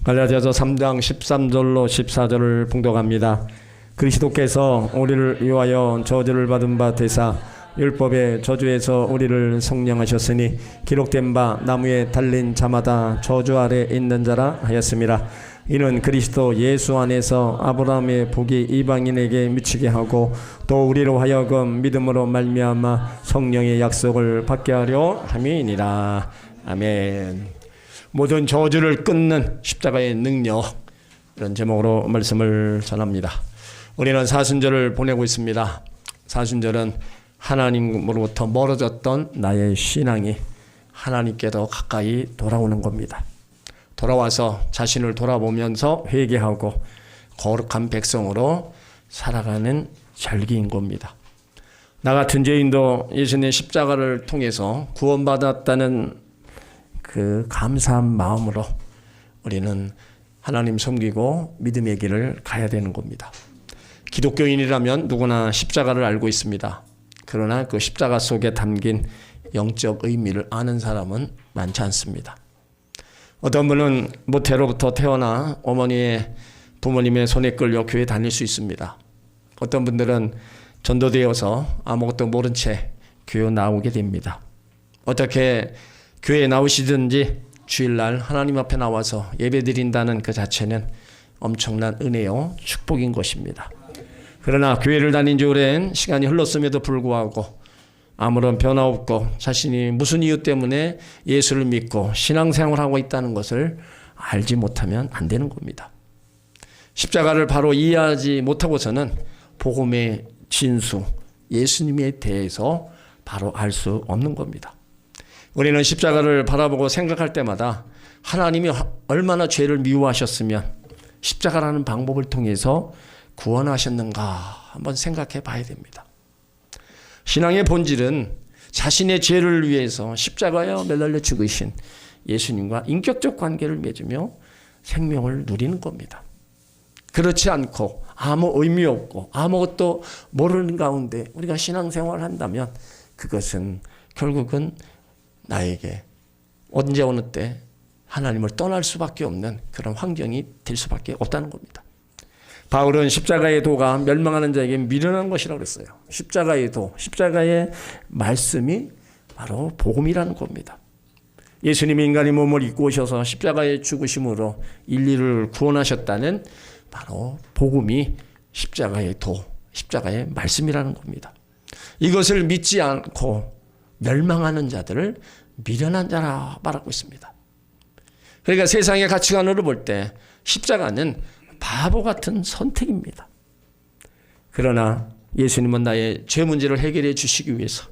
갈라디아서 3장 13절로 14절을 봉독합니다. 그리스도께서 우리를 위하여 저주를 받은 바 되사 율법의 저주에서 우리를 성령하셨으니 기록된 바 나무에 달린 자마다 저주 아래 있는 자라 하였습니다. 이는 그리스도 예수 안에서 아브라함의 복이 이방인에게 미치게 하고 또 우리로 하여금 믿음으로 말미암아 성령의 약속을 받게 하려 함이니라. 아멘. 모든 저주를 끊는 십자가의 능력, 이런 제목으로 말씀을 전합니다. 우리는 사순절을 보내고 있습니다. 사순절은 하나님으로부터 멀어졌던 나의 신앙이 하나님께로 가까이 돌아오는 겁니다. 돌아와서 자신을 돌아보면서 회개하고 거룩한 백성으로 살아가는 절기인 겁니다. 나 같은 죄인도 예수님의 십자가를 통해서 구원받았다는 그 감사한 마음으로 우리는 하나님 섬기고 믿음의 길을 가야 되는 겁니다. 기독교인이라면 누구나 십자가를 알고 있습니다. 그러나 그 십자가 속에 담긴 영적 의미를 아는 사람은 많지 않습니다. 어떤 분은 모태로부터 태어나 어머니의 부모님의 손에 끌려 교회 다닐 수 있습니다. 어떤 분들은 전도되어서 아무것도 모른 채 교회 나오게 됩니다. 어떻게 교회에 나오시든지 주일날 하나님 앞에 나와서 예배드린다는 그 자체는 엄청난 은혜요 축복인 것입니다. 그러나 교회를 다닌 지 오랜 시간이 흘렀음에도 불구하고 아무런 변화 없고 자신이 무슨 이유 때문에 예수를 믿고 신앙생활을 하고 있다는 것을 알지 못하면 안 되는 겁니다. 십자가를 바로 이해하지 못하고서는 복음의 진수, 예수님에 대해서 바로 알 수 없는 겁니다. 우리는 십자가를 바라보고 생각할 때마다 하나님이 얼마나 죄를 미워하셨으면 십자가라는 방법을 통해서 구원하셨는가 한번 생각해 봐야 됩니다. 신앙의 본질은 자신의 죄를 위해서 십자가에 매달려 죽으신 예수님과 인격적 관계를 맺으며 생명을 누리는 겁니다. 그렇지 않고 아무 의미 없고 아무것도 모르는 가운데 우리가 신앙생활을 한다면 그것은 결국은 나에게 언제 어느 때 하나님을 떠날 수밖에 없는 그런 환경이 될 수밖에 없다는 겁니다. 바울은 십자가의 도가 멸망하는 자에게 미련한 것이라고 그랬어요. 십자가의 도, 십자가의 말씀이 바로 복음이라는 겁니다. 예수님이 인간의 몸을 입고 오셔서 십자가에 죽으심으로 인류를 구원하셨다는 바로 복음이 십자가의 도, 십자가의 말씀이라는 겁니다. 이것을 믿지 않고 멸망하는 자들을 미련한 자라 말하고 있습니다. 그러니까 세상의 가치관으로 볼 때 십자가는 바보 같은 선택입니다. 그러나 예수님은 나의 죄 문제를 해결해 주시기 위해서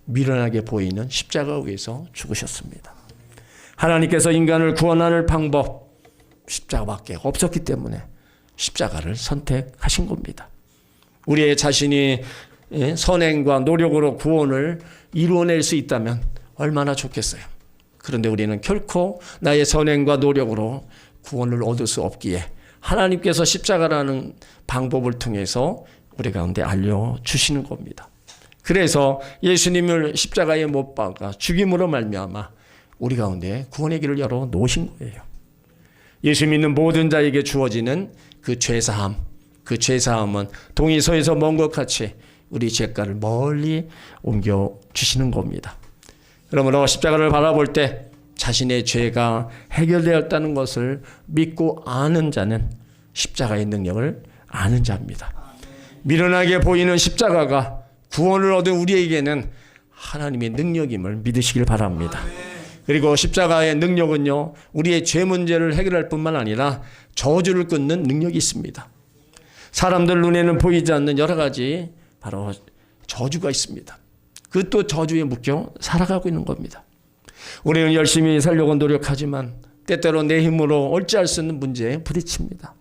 미련하게 보이는 십자가 위에서 죽으셨습니다. 하나님께서 인간을 구원하는 방법 십자가밖에 없었기 때문에 십자가를 선택하신 겁니다. 우리의 자신이 선행과 노력으로 구원을 이루어낼 수 있다면 얼마나 좋겠어요. 그런데 우리는 결코 나의 선행과 노력으로 구원을 얻을 수 없기에 하나님께서 십자가라는 방법을 통해서 우리 가운데 알려주시는 겁니다. 그래서 예수님을 십자가에 못 박아 죽임으로 말미암아 우리 가운데 구원의 길을 열어 놓으신 거예요. 예수 믿는 모든 자에게 주어지는 그 죄사함, 그 죄사함은 동이서에서 먼 것 같이 우리 죄가를 멀리 옮겨주시는 겁니다. 그러므로 십자가를 바라볼 때 자신의 죄가 해결되었다는 것을 믿고 아는 자는 십자가의 능력을 아는 자입니다. 미련하게 보이는 십자가가 구원을 얻은 우리에게는 하나님의 능력임을 믿으시길 바랍니다. 그리고 십자가의 능력은요, 우리의 죄 문제를 해결할 뿐만 아니라 저주를 끊는 능력이 있습니다. 사람들 눈에는 보이지 않는 여러 가지 바로 저주가 있습니다. 그 또 저주에 묶여 살아가고 있는 겁니다. 우리는 열심히 살려고 노력하지만 때때로 내 힘으로 어찌할 수 없는 문제에 부딪힙니다.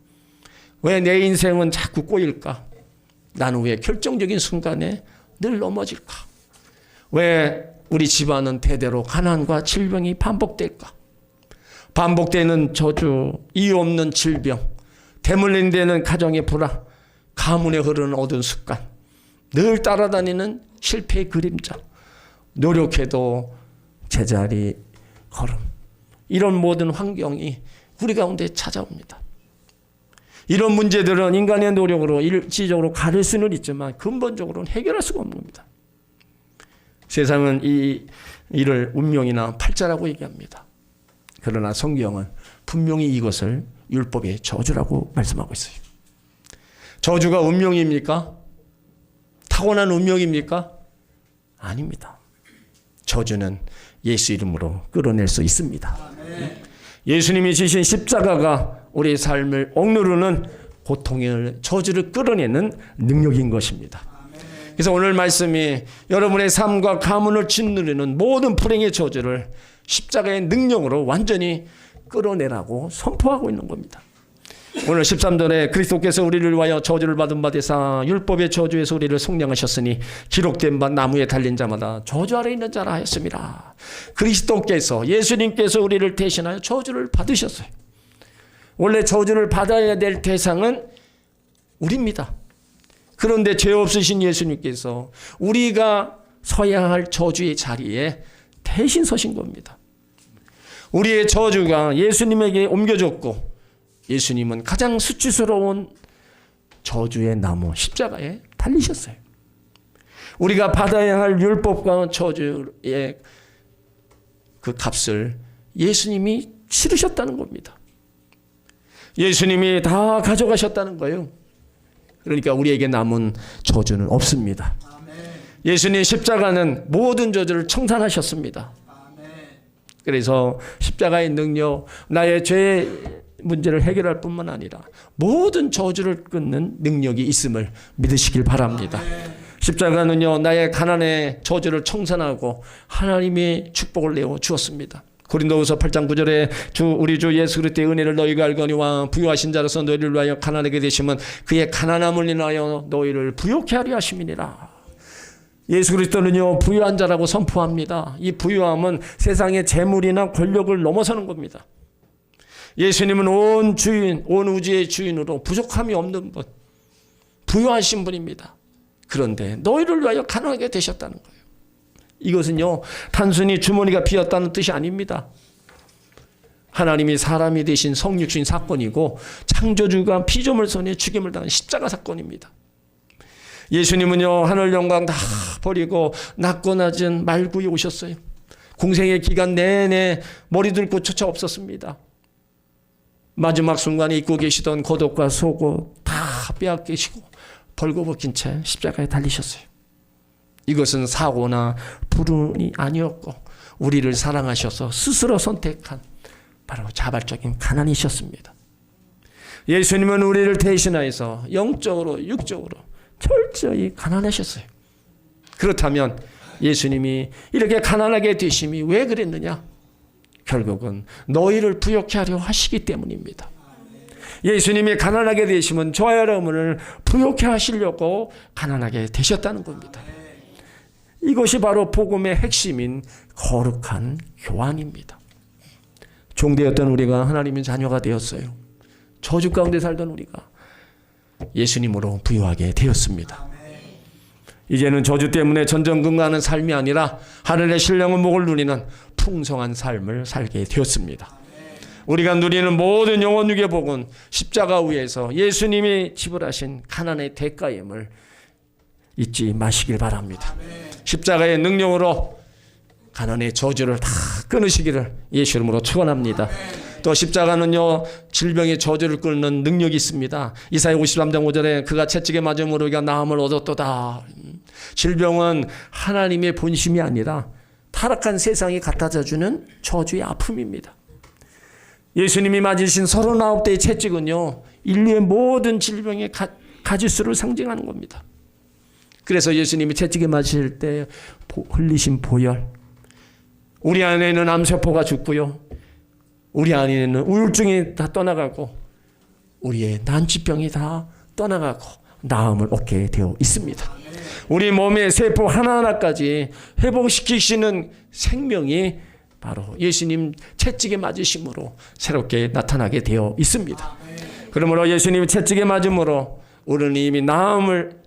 왜 내 인생은 자꾸 꼬일까? 나는 왜 결정적인 순간에 늘 넘어질까? 왜 우리 집안은 대대로 가난과 질병이 반복될까? 반복되는 저주, 이유 없는 질병, 대물림되는 가정의 불화, 가문에 흐르는 어두운 습관, 늘 따라다니는 실패의 그림자, 노력해도 제자리 걸음, 이런 모든 환경이 우리 가운데 찾아옵니다. 이런 문제들은 인간의 노력으로 일시적으로 가릴 수는 있지만 근본적으로는 해결할 수가 없는 겁니다. 세상은 이 일을 운명이나 팔자라고 얘기합니다. 그러나 성경은 분명히 이것을 율법의 저주라고 말씀하고 있어요. 저주가 운명입니까? 타고난 운명입니까? 아닙니다. 저주는 예수 이름으로 끌어낼 수 있습니다. 예수님이 지신 십자가가 우리의 삶을 억누르는 고통을, 저주를 끌어내는 능력인 것입니다. 그래서 오늘 말씀이 여러분의 삶과 가문을 짓누르는 모든 불행의 저주를 십자가의 능력으로 완전히 끌어내라고 선포하고 있는 겁니다. 오늘 13절에 그리스도께서 우리를 위하여 저주를 받은 바 되사 율법의 저주에서 우리를 속량하셨으니 기록된 바 나무에 달린 자마다 저주 아래 있는 자라 하였습니다. 그리스도께서, 예수님께서 우리를 대신하여 저주를 받으셨어요. 원래 저주를 받아야 될 대상은 우리입니다. 그런데 죄 없으신 예수님께서 우리가 서야 할 저주의 자리에 대신 서신 겁니다. 우리의 저주가 예수님에게 옮겨졌고 예수님은 가장 수치스러운 저주의 나무 십자가에 달리셨어요. 우리가 받아야 할 율법과 저주의 그 값을 예수님이 치르셨다는 겁니다. 예수님이 다 가져가셨다는 거예요. 그러니까 우리에게 남은 저주는 없습니다. 예수님 십자가는 모든 저주를 청산하셨습니다. 그래서 십자가의 능력, 나의 죄 문제를 해결할 뿐만 아니라 모든 저주를 끊는 능력이 있음을 믿으시길 바랍니다. 십자가는요, 나의 가난의 저주를 청산하고 하나님의 축복을 내어 주었습니다. 고린도후서 8장 9절에 우리 주 예수 그리스도의 은혜를 너희가 알거니와 부유하신 자로서 너희를 위하여 가난하게 되시면 그의 가난함을 인하여 너희를 부욕케 하려 하심이니라. 예수 그리스도는요, 부유한 자라고 선포합니다. 이 부유함은 세상의 재물이나 권력을 넘어서는 겁니다. 예수님은 온 주인, 온 우주의 주인으로 부족함이 없는 분, 부유하신 분입니다. 그런데 너희를 위하여 가난하게 되셨다는 거예요. 이것은요, 단순히 주머니가 비었다는 뜻이 아닙니다. 하나님이 사람이 되신 성육신 사건이고 창조주가 피조물 손에 죽임을 당한 십자가 사건입니다. 예수님은요, 하늘 영광 다 버리고 낮고 낮은 말구에 오셨어요. 공생의 기간 내내 머리 들고 조차 없었습니다. 마지막 순간에 입고 계시던 겉옷과 속옷 다 빼앗기시고 벌거벗긴 채 십자가에 달리셨어요. 이것은 사고나 불운이 아니었고 우리를 사랑하셔서 스스로 선택한 바로 자발적인 가난이셨습니다. 예수님은 우리를 대신하여서 영적으로 육적으로 철저히 가난하셨어요. 그렇다면 예수님이 이렇게 가난하게 되심이 왜 그랬느냐? 결국은 너희를 부욕케 하려 하시기 때문입니다. 예수님이 가난하게 되시면 저와 여러분을 부욕케 하시려고 가난하게 되셨다는 겁니다. 이것이 바로 복음의 핵심인 거룩한 교환입니다. 종되었던 우리가 하나님의 자녀가 되었어요. 저주 가운데 살던 우리가 예수님으로 부유하게 되었습니다. 이제는 저주 때문에 전전긍긍하는 삶이 아니라 하늘의 신령한 목을 누리는 풍성한 삶을 살게 되었습니다. 우리가 누리는 모든 영혼 육의 복은 십자가 위에서 예수님이 지불하신 가난의 대가임을 잊지 마시길 바랍니다. 십자가의 능력으로 가난의 저주를 다 끊으시기를 예수 이름으로 축원합니다. 또 십자가는요, 질병의 저주를 끊는 능력이 있습니다. 이사야 53장 5절에 그가 채찍에 맞음으로 우리가 나음을 얻었도다. 질병은 하나님의 본심이 아니라 타락한 세상이 갖다져 주는 저주의 아픔입니다. 예수님이 맞으신 39대의 채찍은요, 인류의 모든 질병의 가지수를 상징하는 겁니다. 그래서 예수님이 채찍에 맞으실 때 흘리신 보혈, 우리 안에는 암세포가 죽고요, 우리 안에는 우울증이 다 떠나가고 우리의 난치병이 다 떠나가고 나음을 얻게 되어 있습니다. 우리 몸의 세포 하나하나까지 회복시키시는 생명이 바로 예수님 채찍에 맞으심으로 새롭게 나타나게 되어 있습니다. 그러므로 예수님이 채찍에 맞음으로 우리는 이미 나음을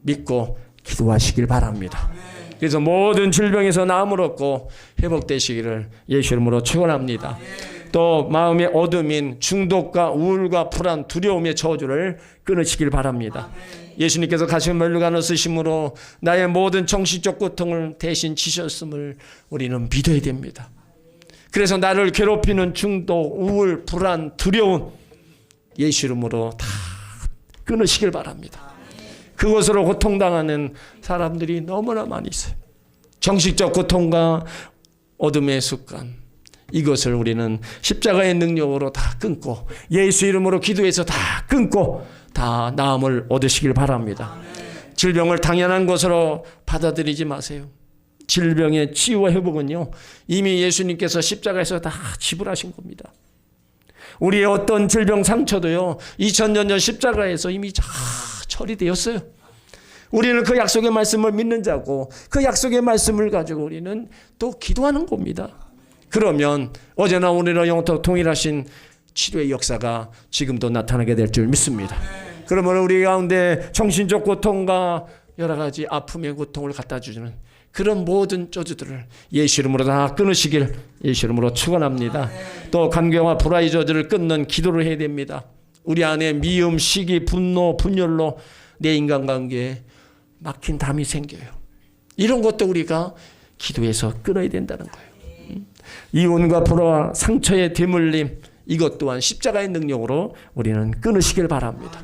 믿고 기도하시길 바랍니다. 그래서 모든 질병에서 나음을 얻고 회복되시기를 예수 이름으로 축원합니다. 또 마음의 어둠인 중독과 우울과 불안, 두려움의 저주를 끊으시길 바랍니다. 예수님께서 가시면 멸류관을 쓰심으로 나의 모든 정신적 고통을 대신 지셨음을 우리는 믿어야 됩니다. 그래서 나를 괴롭히는 중독, 우울, 불안, 두려움 예수 이름으로 다 끊으시길 바랍니다. 그것으로 고통당하는 사람들이 너무나 많이 있어요. 정신적 고통과 어둠의 습관, 이것을 우리는 십자가의 능력으로 다 끊고 예수 이름으로 기도해서 다 끊고 다 나음을 얻으시길 바랍니다. 질병을 당연한 것으로 받아들이지 마세요. 질병의 치유와 회복은요, 이미 예수님께서 십자가에서 다 지불하신 겁니다. 우리의 어떤 질병 상처도요, 2000년 전 십자가에서 이미 다 처리되었어요. 우리는 그 약속의 말씀을 믿는 자고 그 약속의 말씀을 가지고 우리는 또 기도하는 겁니다. 그러면 어제나 오늘이나 영원토록 동일하신 치료의 역사가 지금도 나타나게 될 줄 믿습니다. 그러면 우리 가운데 정신적 고통과 여러 가지 아픔의 고통을 갖다 주는 그런 모든 저주들을 예수 이름으로 다 끊으시길 예수 이름으로 축원합니다. 또 간교와 불화의 저주를 끊는 기도를 해야 됩니다. 우리 안에 미움, 시기, 분노, 분열로 내 인간관계에 막힌 담이 생겨요. 이런 것도 우리가 기도해서 끊어야 된다는 거예요. 이혼과 불화, 상처의 대물림, 이것 또한 십자가의 능력으로 우리는 끊으시길 바랍니다.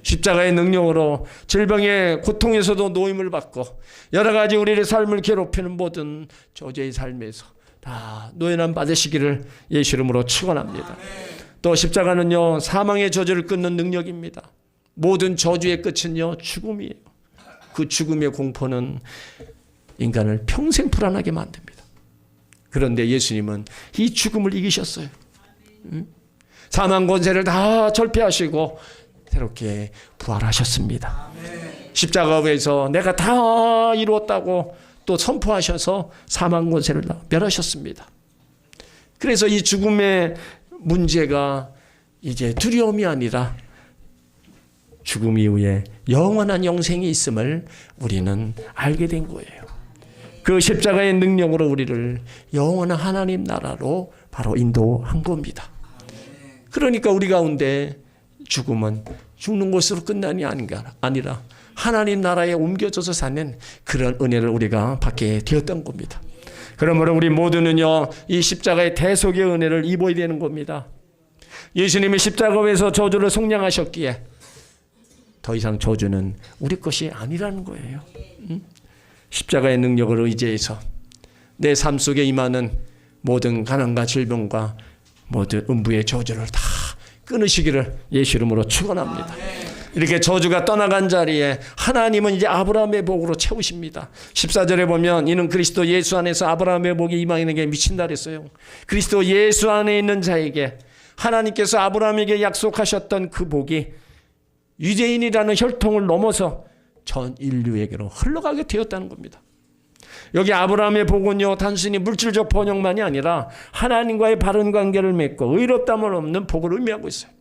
십자가의 능력으로 질병의 고통에서도 노임을 받고 여러 가지 우리의 삶을 괴롭히는 모든 저주의 삶에서 다 노연함 받으시기를 예수 이름으로 축원합니다. 또 십자가는요, 사망의 저주를 끊는 능력입니다. 모든 저주의 끝은요, 죽음이에요. 그 죽음의 공포는 인간을 평생 불안하게 만듭니다. 그런데 예수님은 이 죽음을 이기셨어요. 사망 권세를 다 절패하시고 새롭게 부활하셨습니다. 십자가에서 내가 다 이루었다고 또 선포하셔서 사망 권세를 다 멸하셨습니다. 그래서 이 죽음의 문제가 이제 두려움이 아니라 죽음 이후에 영원한 영생이 있음을 우리는 알게 된 거예요. 그 십자가의 능력으로 우리를 영원한 하나님 나라로 바로 인도한 겁니다. 그러니까 우리 가운데 죽음은 죽는 것으로 끝난이 아니라 하나님 나라에 옮겨져서 사는 그런 은혜를 우리가 받게 되었던 겁니다. 그러므로 우리 모두는요, 이 십자가의 대속의 은혜를 입어야 되는 겁니다. 예수님이 십자가에서 저주를 속량하셨기에 더 이상 저주는 우리 것이 아니라는 거예요. 십자가의 능력을 의지해서 내 삶 속에 임하는 모든 가난과 질병과 모든 음부의 저주를 다 끊으시기를 예수 이름으로 축원합니다. 이렇게 저주가 떠나간 자리에 하나님은 이제 아브라함의 복으로 채우십니다. 14절에 보면 이는 그리스도 예수 안에서 아브라함의 복이 이방인에게 미친다 그랬어요. 그리스도 예수 안에 있는 자에게 하나님께서 아브라함에게 약속하셨던 그 복이 유대인이라는 혈통을 넘어서 전 인류에게로 흘러가게 되었다는 겁니다. 여기 아브라함의 복은요, 단순히 물질적 번영만이 아니라 하나님과의 바른 관계를 맺고 의롭다함을 얻는 복을 의미하고 있어요.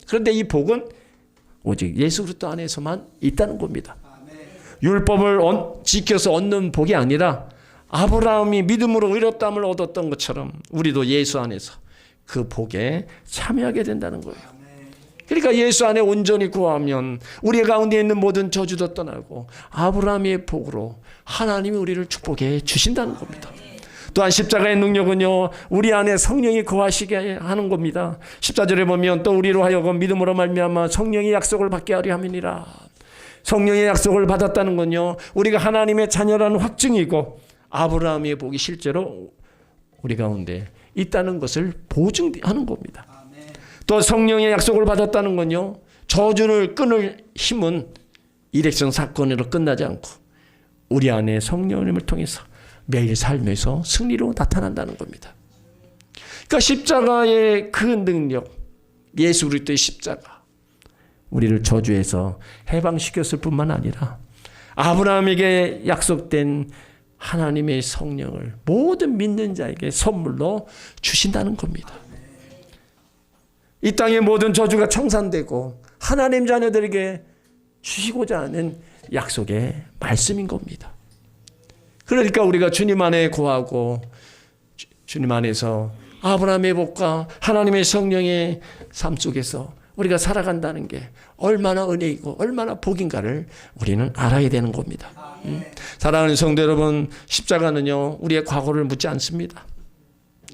그런데 이 복은 오직 예수 그리스도 안에서만 있다는 겁니다. 율법을 지켜서 얻는 복이 아니라 아브라함이 믿음으로 의롭다함을 얻었던 것처럼 우리도 예수 안에서 그 복에 참여하게 된다는 거예요. 그러니까 예수 안에 온전히 구하면 우리 가운데 있는 모든 저주도 떠나고 아브라함의 복으로 하나님이 우리를 축복해 주신다는 겁니다. 또한 십자가의 능력은요, 우리 안에 성령이 거하시게 하는 겁니다. 14절에 보면 또 우리로 하여금 믿음으로 말미암아 성령의 약속을 받게 하려 함이니라. 성령의 약속을 받았다는 건요, 우리가 하나님의 자녀라는 확증이고 아브라함의 복이 실제로 우리 가운데 있다는 것을 보증하는 겁니다. 또 성령의 약속을 받았다는 건요, 저주를 끊을 힘은 일회성 사건으로 끝나지 않고 우리 안에 성령님을 통해서 매일 삶에서 승리로 나타난다는 겁니다. 그러니까 십자가의 그 능력, 예수 그리스도의 십자가, 우리를 저주에서 해방시켰을 뿐만 아니라 아브라함에게 약속된 하나님의 성령을 모든 믿는 자에게 선물로 주신다는 겁니다. 이 땅의 모든 저주가 청산되고 하나님 자녀들에게 주시고자 하는 약속의 말씀인 겁니다. 그러니까 우리가 주님 안에 거하고 주님 안에서 아브라함의 복과 하나님의 성령의 삶 속에서 우리가 살아간다는 게 얼마나 은혜이고 얼마나 복인가를 우리는 알아야 되는 겁니다. 사랑하는 성도 여러분, 십자가는요 우리의 과거를 묻지 않습니다.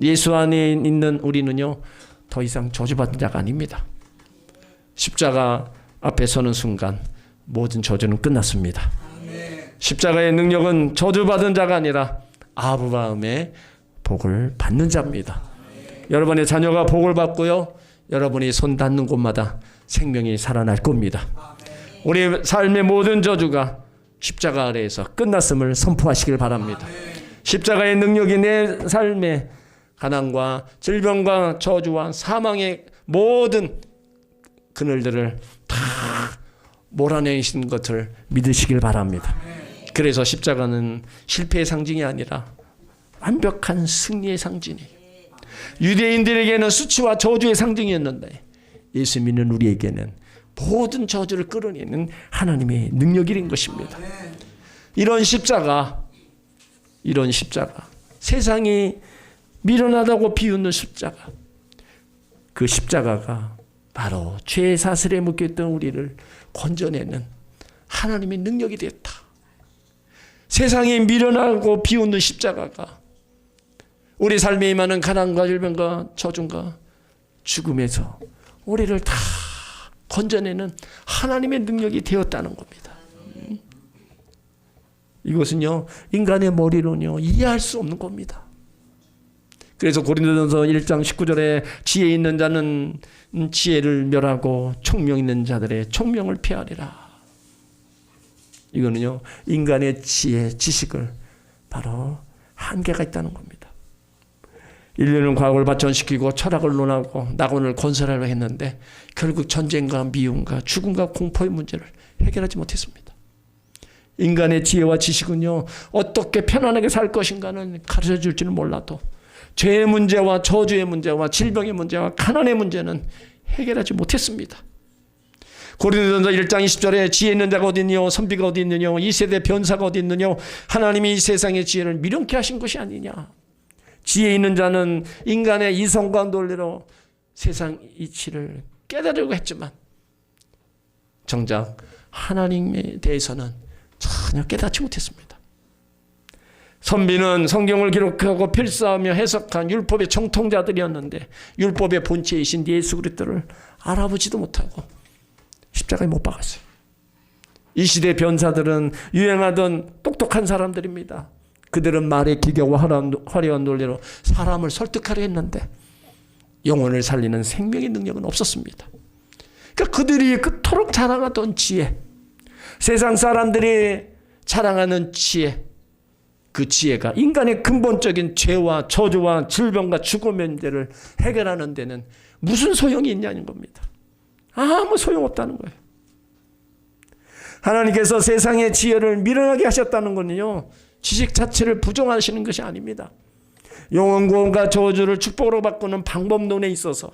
예수 안에 있는 우리는요 더 이상 저주받은 자가 아닙니다. 십자가 앞에 서는 순간 모든 저주는 끝났습니다. 십자가의 능력은 저주받은 자가 아니라 아브라함의 복을 받는 자입니다. 여러분의 자녀가 복을 받고요, 여러분이 손 닿는 곳마다 생명이 살아날 겁니다. 우리 삶의 모든 저주가 십자가 아래에서 끝났음을 선포하시길 바랍니다. 십자가의 능력이 내 삶의 가난과 질병과 저주와 사망의 모든 그늘들을 다 몰아내신 것을 믿으시길 바랍니다. 그래서 십자가는 실패의 상징이 아니라 완벽한 승리의 상징이에요. 유대인들에게는 수치와 저주의 상징이었는데 예수 믿는 우리에게는 모든 저주를 끌어내는 하나님의 능력인 것입니다. 이런 십자가, 세상이 미련하다고 비웃는 십자가, 그 십자가가 바로 죄의 사슬에 묶였던 우리를 건져내는 하나님의 능력이 되었다. 세상이 미련하고 비웃는 십자가가 우리 삶에 임하는 가난과 질병과 저주과 죽음에서 우리를 다 건져내는 하나님의 능력이 되었다는 겁니다. 이것은요 인간의 머리로는요 이해할 수 없는 겁니다. 그래서 고린도전서 1장 19절에 지혜 있는 자는 지혜를 멸하고 총명 있는 자들의 총명을 피하리라. 이거는요 인간의 지혜, 지식을 바로 한계가 있다는 겁니다. 인류는 과학을 발전시키고 철학을 논하고 낙원을 건설하려 했는데 결국 전쟁과 미움과 죽음과 공포의 문제를 해결하지 못했습니다. 인간의 지혜와 지식은요 어떻게 편안하게 살 것인가는 가르쳐 줄지는 몰라도 죄의 문제와 저주의 문제와 질병의 문제와 가난의 문제는 해결하지 못했습니다. 고린도전서 1장 20절에 지혜 있는 자가 어디 있느냐, 선비가 어디 있느냐, 이 세대 변사가 어디 있느냐, 하나님이 이 세상의 지혜를 미련케 하신 것이 아니냐. 지혜 있는 자는 인간의 이성과 논리로 세상 이치를 깨달으려고 했지만 정작 하나님에 대해서는 전혀 깨닫지 못했습니다. 선비는 성경을 기록하고 필사하며 해석한 율법의 정통자들이었는데 율법의 본체이신 예수 그리스도를 알아보지도 못하고 십자가에 못 박았어요. 이 시대 변사들은 유행하던 똑똑한 사람들입니다. 그들은 말의 기교와 화려한 논리로 사람을 설득하려 했는데 영혼을 살리는 생명의 능력은 없었습니다. 그러니까 그들이 그토록 자랑하던 지혜, 세상 사람들이 자랑하는 지혜, 그 지혜가 인간의 근본적인 죄와 저주와 질병과 죽음의 문제를 해결하는 데는 무슨 소용이 있냐는 겁니다. 아무 소용없다는 거예요. 하나님께서 세상의 지혜를 미련하게 하셨다는 것은요 지식 자체를 부정하시는 것이 아닙니다. 영원 구원과 저주를 축복으로 바꾸는 방법론에 있어서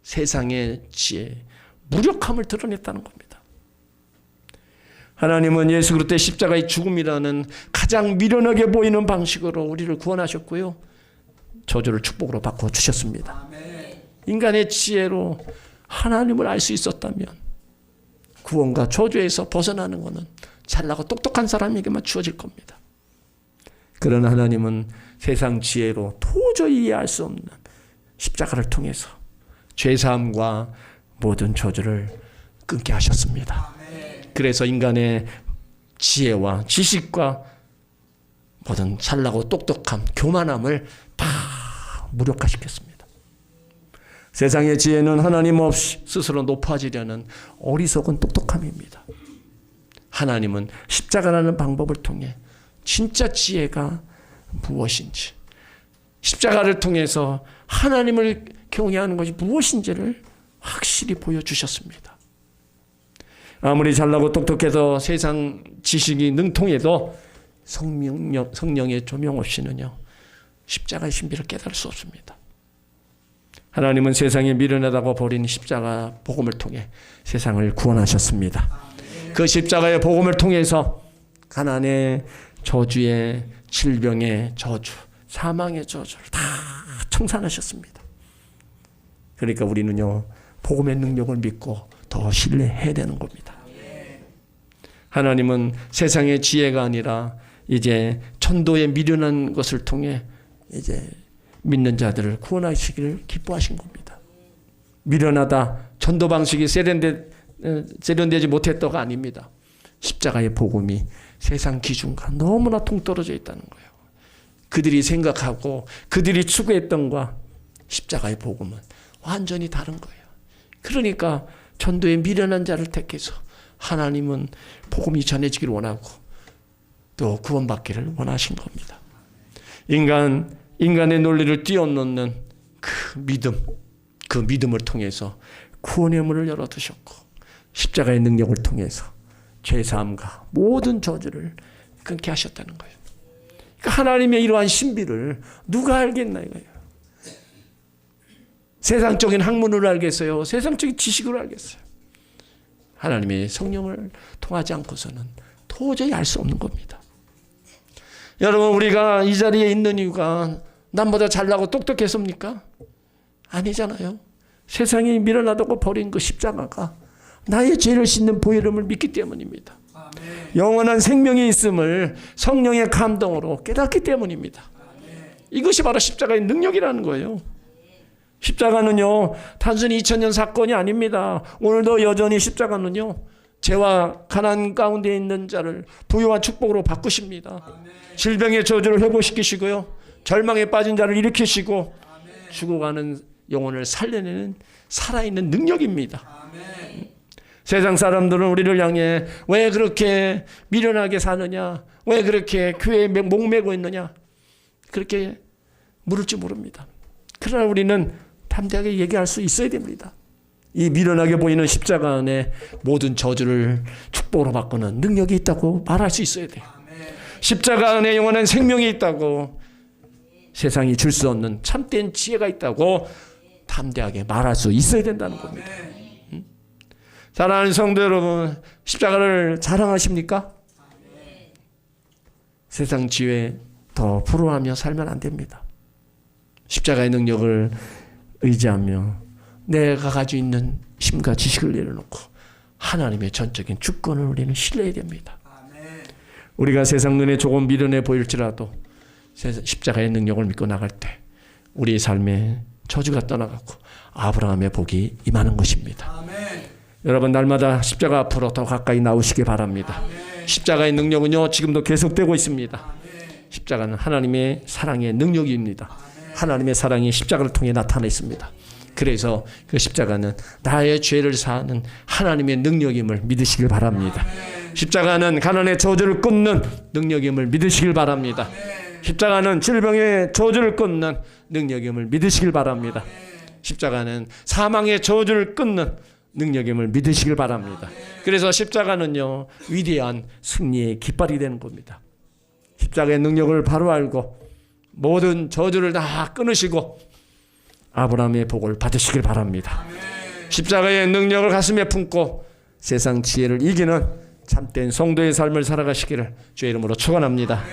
세상의 지혜, 무력함을 드러냈다는 겁니다. 하나님은 예수 그리스도의 십자가의 죽음이라는 가장 미련하게 보이는 방식으로 우리를 구원하셨고요, 저주를 축복으로 바꿔 주셨습니다. 인간의 지혜로 하나님을 알 수 있었다면 구원과 저주에서 벗어나는 것은 잘나고 똑똑한 사람에게만 주어질 겁니다. 그러나 하나님은 세상 지혜로 도저히 이해할 수 없는 십자가를 통해서 죄사함과 모든 저주를 끊게 하셨습니다. 그래서 인간의 지혜와 지식과 모든 잘나고 똑똑함, 교만함을 다 무력화시켰습니다. 세상의 지혜는 하나님 없이 스스로 높아지려는 어리석은 똑똑함입니다. 하나님은 십자가라는 방법을 통해 진짜 지혜가 무엇인지, 십자가를 통해서 하나님을 경외하는 것이 무엇인지를 확실히 보여주셨습니다. 아무리 잘나고 똑똑해서 세상 지식이 능통해도 성령의 조명 없이는요 십자가의 신비를 깨달을 수 없습니다. 하나님은 세상에 미련하다고 버린 십자가 복음을 통해 세상을 구원하셨습니다. 그 십자가의 복음을 통해서 가난의 저주의 질병의 저주, 사망의 저주를 다 청산하셨습니다. 그러니까 우리는요, 복음의 능력을 믿고 더 신뢰해야 되는 겁니다. 하나님은 세상의 지혜가 아니라 이제 천도에 미련한 것을 통해 이제 믿는 자들을 구원하시기를 기뻐하신 겁니다. 미련하다, 전도 방식이 세련되지 못했다가 아닙니다. 십자가의 복음이 세상 기준과 너무나 동떨어져 있다는 거예요. 그들이 생각하고 그들이 추구했던 것과 십자가의 복음은 완전히 다른 거예요. 그러니까 전도에 미련한 자를 택해서 하나님은 복음이 전해지기를 원하고 또 구원받기를 원하신 겁니다. 인간의 논리를 뛰어넘는 그 믿음을 통해서 구원의 문을 열어두셨고 십자가의 능력을 통해서 죄사함과 모든 저주를 끊게 하셨다는 거예요. 그러니까 하나님의 이러한 신비를 누가 알겠나 이거예요. 세상적인 학문으로 알겠어요? 세상적인 지식으로 알겠어요? 하나님의 성령을 통하지 않고서는 도저히 알 수 없는 겁니다. 여러분, 우리가 이 자리에 있는 이유가 남보다 잘나고 똑똑했습니까? 아니잖아요. 세상이 밀어놔두고 버린 그 십자가가 나의 죄를 씻는 보혈음을 믿기 때문입니다. 아멘. 영원한 생명이 있음을 성령의 감동으로 깨닫기 때문입니다. 아멘. 이것이 바로 십자가의 능력이라는 거예요. 십자가는요, 단순히 2000년 사건이 아닙니다. 오늘도 여전히 십자가는요, 죄와 가난 가운데 있는 자를 부유한 축복으로 바꾸십니다. 아멘. 질병의 저주를 회복시키시고요, 절망에 빠진 자를 일으키시고 아멘. 죽어가는 영혼을 살려내는 살아있는 능력입니다. 아멘. 세상 사람들은 우리를 향해 왜 그렇게 미련하게 사느냐, 왜 그렇게 교회에 목매고 있느냐, 그렇게 물을지 모릅니다. 그러나 우리는 담대하게 얘기할 수 있어야 됩니다. 이 미련하게 보이는 십자가 안에 모든 저주를 축복으로 바꾸는 능력이 있다고 말할 수 있어야 돼요. 십자가 안에 영원한 생명이 있다고, 세상이 줄 수 없는 참된 지혜가 있다고 담대하게 말할 수 있어야 된다는 겁니다. 사랑하는 성도 여러분, 십자가를 자랑하십니까? 세상 지혜에 더 부러워하며 살면 안 됩니다. 십자가의 능력을 의지하며 내가 가지고 있는 힘과 지식을 내려놓고 하나님의 전적인 주권을 우리는 신뢰해야 됩니다. 우리가 세상 눈에 조금 미련해 보일지라도 십자가의 능력을 믿고 나갈 때 우리의 삶에 저주가 떠나가고 아브라함의 복이 임하는 것입니다. 아멘. 여러분, 날마다 십자가 앞으로 더 가까이 나오시기 바랍니다. 아멘. 십자가의 능력은요, 지금도 계속되고 있습니다. 아멘. 십자가는 하나님의 사랑의 능력입니다. 아멘. 하나님의 사랑이 십자가를 통해 나타나 있습니다. 그래서 그 십자가는 나의 죄를 사하는 하나님의 능력임을 믿으시길 바랍니다. 아멘. 십자가는 가난의 저주를 끊는 능력임을 믿으시길 바랍니다. 아멘. 십자가는 질병의 저주를 끊는 능력임을 믿으시길 바랍니다. 십자가는 사망의 저주를 끊는 능력임을 믿으시길 바랍니다. 그래서 십자가는요, 위대한 승리의 깃발이 되는 겁니다. 십자가의 능력을 바로 알고 모든 저주를 다 끊으시고 아브라함의 복을 받으시길 바랍니다. 십자가의 능력을 가슴에 품고 세상 지혜를 이기는 참된 성도의 삶을 살아가시기를 주의 이름으로 축원합니다.